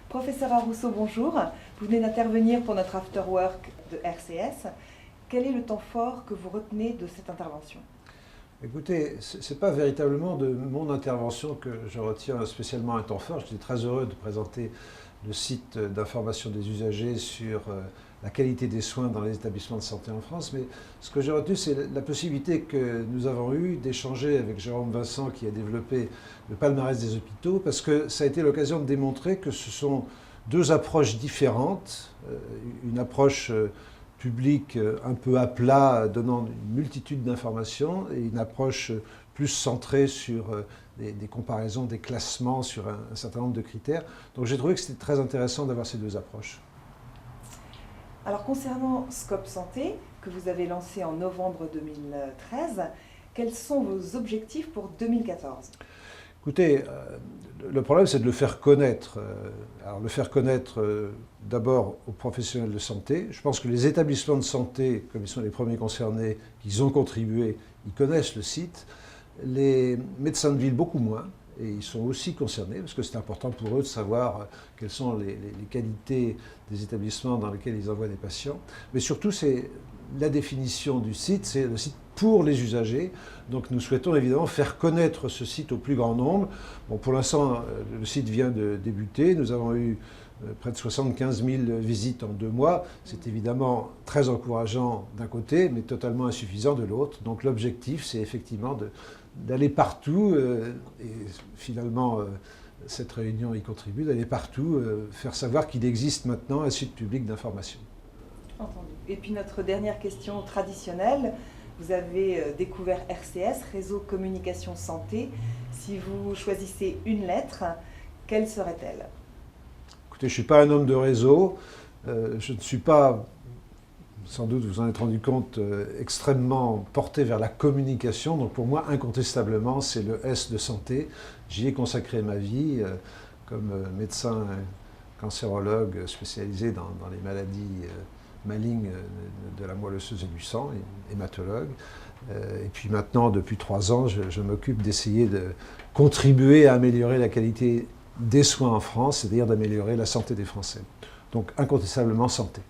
Professeur Arrousseau, bonjour. Vous venez d'intervenir pour notre After Work de RCS. Quel est le temps fort que vous retenez de cette intervention? Écoutez, ce n'est pas véritablement de mon intervention que je retiens spécialement un temps fort. J'étais très heureux de présenter le site d'information des usagers sur la qualité des soins dans les établissements de santé en France. Mais ce que j'ai retenu, c'est la possibilité que nous avons eue d'échanger avec Jérôme Vincent, qui a développé le palmarès des hôpitaux, parce que ça a été l'occasion de démontrer que ce sont deux approches différentes. Une approche public un peu à plat, donnant une multitude d'informations, et une approche plus centrée sur des comparaisons, des classements, sur un certain nombre de critères. Donc j'ai trouvé que c'était très intéressant d'avoir ces deux approches. Alors concernant Scope Santé, que vous avez lancé en novembre 2013, quels sont vos objectifs pour 2014? Écoutez, le problème c'est de le faire connaître. Alors le faire connaître d'abord aux professionnels de santé. Je pense que les établissements de santé, comme ils sont les premiers concernés, ils ont contribué, ils connaissent le site. Les médecins de ville beaucoup moins, et ils sont aussi concernés, parce que c'est important pour eux de savoir quelles sont les qualités des établissements dans lesquels ils envoient des patients. Mais surtout, c'est la définition du site, c'est le site pour les usagers. Donc nous souhaitons évidemment faire connaître ce site au plus grand nombre. Bon, pour l'instant, le site vient de débuter. Nous avons eu près de 75 000 visites en 2 mois. C'est évidemment très encourageant d'un côté, mais totalement insuffisant de l'autre. Donc l'objectif, c'est effectivement d'aller partout, et finalement cette réunion y contribue, d'aller partout, faire savoir qu'il existe maintenant un site public d'information. Entendu. Et puis notre dernière question traditionnelle, vous avez découvert RCS, Réseau Communication Santé. Si vous choisissez une lettre, quelle serait-elle? Écoutez, je ne suis pas un homme de réseau, je ne suis pas, sans doute vous en êtes rendu compte, extrêmement porté vers la communication. Donc pour moi, incontestablement, c'est le S de santé. J'y ai consacré ma vie comme médecin cancérologue spécialisé dans les maladies malignes de la moelle osseuse et du sang, hématologue. Et puis maintenant, depuis 3 ans, je m'occupe d'essayer de contribuer à améliorer la qualité des soins en France, c'est-à-dire d'améliorer la santé des Français. Donc incontestablement santé.